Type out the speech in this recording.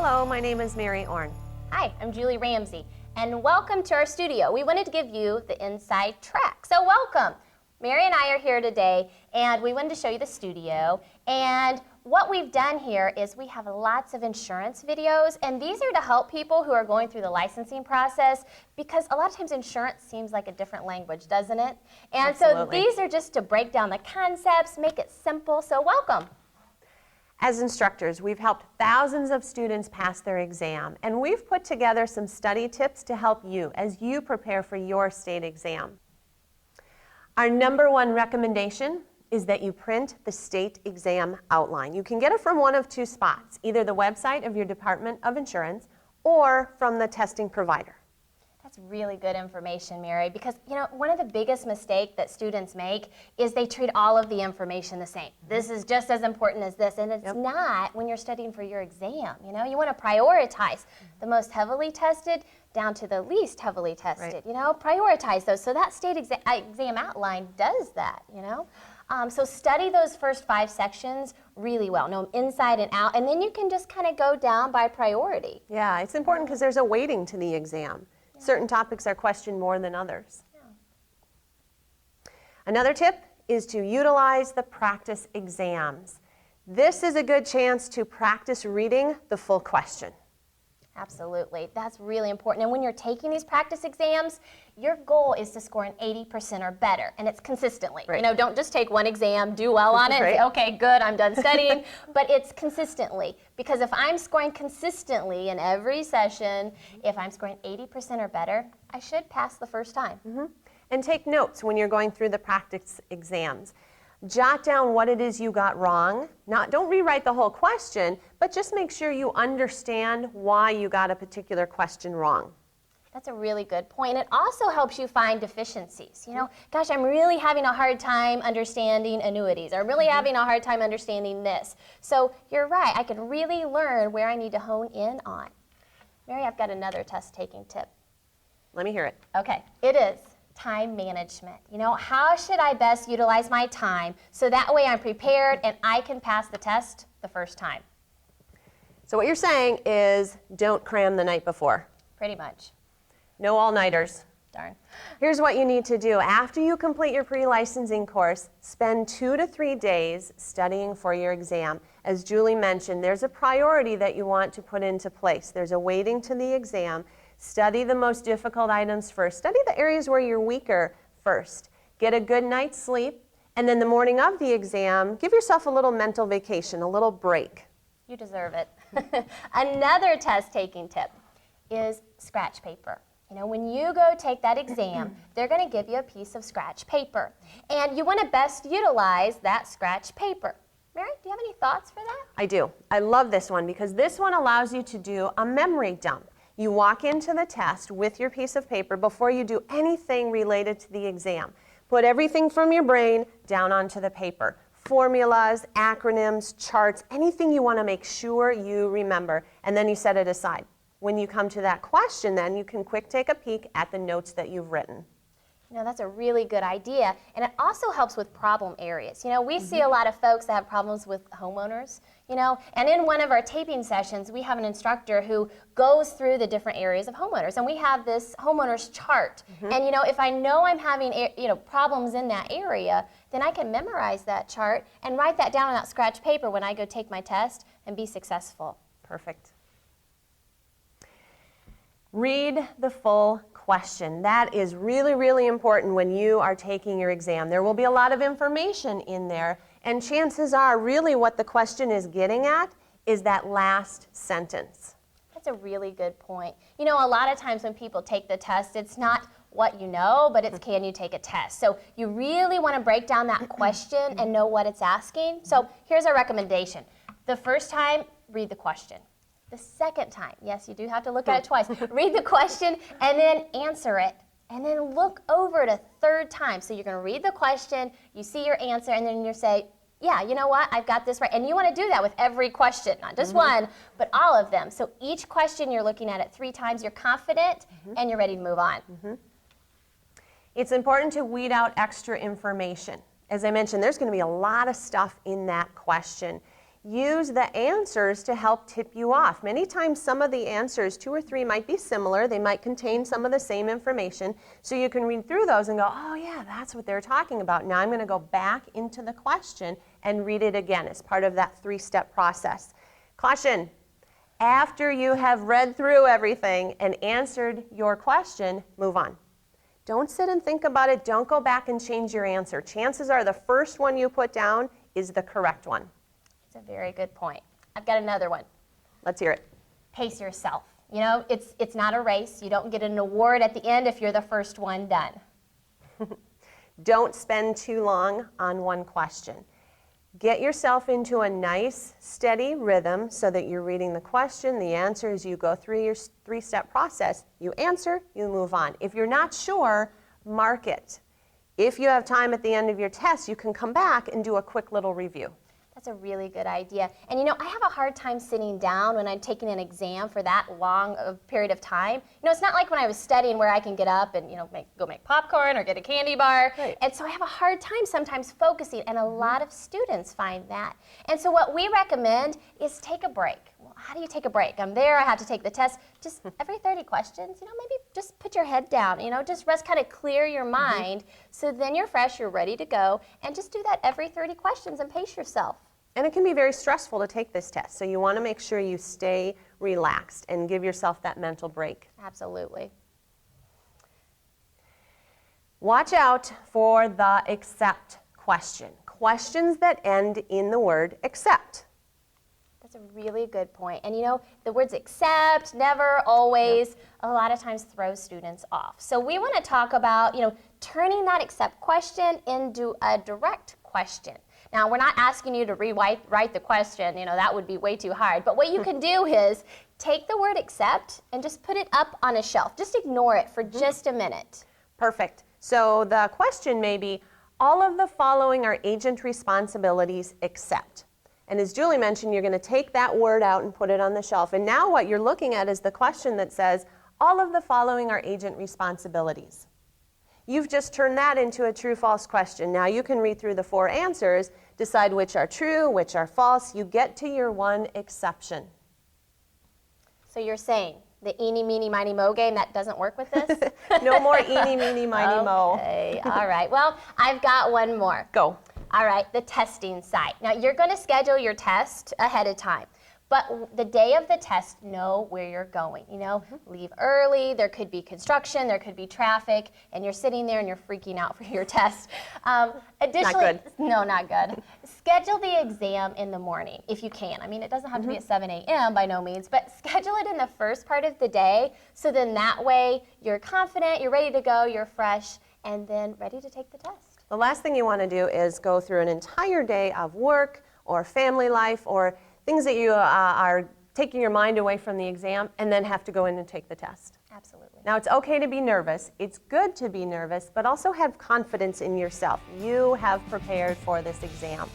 Hello, my name is Mary Orn. Hi, I'm Julie Ramsey, and welcome to our studio. We wanted to give you the inside track, so welcome. Mary and I are here today, and we wanted to show you the studio. And what we've done here is we have lots of insurance videos, and these are to help people who are going through the licensing process, because a lot of times insurance seems like a different language, doesn't it? And Absolutely. so these are just to break down the concepts, make it simple, so welcome. As instructors, we've helped thousands of students pass their exam, and we've put together some study tips to help you as you prepare for your state exam. Our number one recommendation is that you print the state exam outline. You can get it from one of two spots, either the website of your Department of Insurance or from the testing provider. That's really good information, Mary, because one of the biggest mistakes that students make is they treat all of the information the same. This is just as important as this, and it's not when you're studying for your exam. You want to prioritize the most heavily tested down to the least heavily tested. Right. Prioritize those. So that state exam outline does that. So study those first 5 sections really well, know them inside and out, and then you can just kind of go down by priority. Yeah, it's important because there's a weighting to the exam. Certain topics are questioned more than others. Another tip is to utilize the practice exams. This is a good chance to practice reading the full question. Absolutely. That's really important. And when you're taking these practice exams, your goal is to score an 80% or better, and it's consistently. Right. Don't just take one exam, do well on it, and say, okay, good, I'm done studying, but it's consistently. Because if I'm scoring consistently in every session, if I'm scoring 80% or better, I should pass the first time. And take notes when you're going through the practice exams. Jot down what it is you got wrong. Don't rewrite the whole question, but just make sure you understand why you got a particular question wrong. That's a really good point. It also helps you find deficiencies. Gosh, I'm really having a hard time understanding annuities. I'm really having a hard time understanding this. So you're right, I can really learn where I need to hone in on. Mary, I've got another test-taking tip. Let me hear it. Okay, it is time management. How should I best utilize my time so that way I'm prepared and I can pass the test the first time? So what you're saying is don't cram the night before. Pretty much. No all-nighters. Darn. Here's what you need to do. After you complete your pre-licensing course, spend 2 to 3 days studying for your exam. As Julie mentioned, there's a priority that you want to put into place. There's a weighting to the exam. Study the most difficult items first. Study the areas where you're weaker first. Get a good night's sleep, and then the morning of the exam, give yourself a little mental vacation, a little break. You deserve it. Another test-taking tip is scratch paper. When you go take that exam, they're going to give you a piece of scratch paper, and you want to best utilize that scratch paper. Mary, do you have any thoughts for that? I do. I love this one because this one allows you to do a memory dump. You walk into the test with your piece of paper before you do anything related to the exam. Put everything from your brain down onto the paper. Formulas, acronyms, charts, anything you want to make sure you remember, and then you set it aside. When you come to that question, then you can quick take a peek at the notes that you've written. That's a really good idea, and it also helps with problem areas. We see a lot of folks that have problems with homeowners, and in one of our taping sessions, we have an instructor who goes through the different areas of homeowners, and we have this homeowners chart. And if I know I'm having problems in that area, then I can memorize that chart and write that down on that scratch paper when I go take my test and be successful. Perfect. Read the full question. That is really, really important when you are taking your exam. There will be a lot of information in there, and chances are really what the question is getting at is that last sentence. That's a really good point. A lot of times when people take the test, it's not what you know, but it's can you take a test. So you really want to break down that question and know what it's asking. So here's our recommendation. The first time, read the question. The second time, yes, you do have to look at it twice. Read the question and then answer it. And then look over it a third time. So you're going to read the question, you see your answer, and then you say, yeah, you know what, I've got this right. And you want to do that with every question, not just one, but all of them. So each question you're looking at it 3 times, you're confident, and you're ready to move on. It's important to weed out extra information. As I mentioned, there's going to be a lot of stuff in that question. use the answers to help tip you off. Many times some of the answers, 2 or 3, might be similar. They might contain some of the same information. So you can read through those and go, oh yeah, that's what they're talking about. Now I'm going to go back into the question and read it again as part of that 3-step process. Caution, after you have read through everything and answered your question, move on. Don't sit and think about it. Don't go back and change your answer. Chances are the first one you put down is the correct one. That's a very good point. I've got another one. Let's hear it. Pace yourself. You know, it's not a race. You don't get an award at the end if you're the first one done. Don't spend too long on one question. Get yourself into a nice, steady rhythm so that you're reading the question, the answers, you go through your 3-step process. You answer, you move on. If you're not sure, mark it. If you have time at the end of your test, you can come back and do a quick little review. That's a really good idea. And you know, I have a hard time sitting down when I'm taking an exam for that long of period of time. You know, it's not like when I was studying where I can get up and, you know, go make popcorn or get a candy bar. Right. And so I have a hard time sometimes focusing, and a lot of students find that. And so what we recommend is take a break. Well, how do you take a break? I'm there, I have to take the test. Just every 30 questions, you know, maybe just put your head down, you know, just rest, kind of clear your mind. So then you're fresh, you're ready to go, and just do that every 30 questions and pace yourself. And it can be very stressful to take this test, so you want to make sure you stay relaxed and give yourself that mental break. Absolutely. Watch out for the accept question. Questions that end in the word accept. That's a really good point. And you know, the words accept, never, always, a lot of times throw students off. So we want to talk about, you know, turning that accept question into a direct question. Now, we're not asking you to rewrite the question, you know, that would be way too hard. But what you can do is take the word accept and just put it up on a shelf. Just ignore it for just a minute. Perfect. So the question may be, all of the following are agent responsibilities except. And as Julie mentioned, you're going to take that word out and put it on the shelf. And now what you're looking at is the question that says, all of the following are agent responsibilities. You've just turned that into a true-false question. Now you can read through the 4 answers, decide which are true, which are false. You get to your one exception. So you're saying the eeny, meeny, miny, mo game, that doesn't work with this? No more eeny, meeny, miny, mo. Okay, all right. Well, I've got one more. Go. All right, the testing site. Now, you're going to schedule your test ahead of time. But the day of the test, know where you're going. You know, leave early. There could be construction, there could be traffic, and you're sitting there and you're freaking out for your test. Additionally, not good. No, not good. Schedule the exam in the morning if you can. I mean, it doesn't have to be at 7 a.m. by no means, but schedule it in the first part of the day. So then that way you're confident, you're ready to go, you're fresh, and then ready to take the test. The last thing you want to do is go through an entire day of work or family life or things that you are taking your mind away from the exam and then have to go in and take the test. Absolutely. Now, it's okay to be nervous. It's good to be nervous, but also have confidence in yourself. You have prepared for this exam.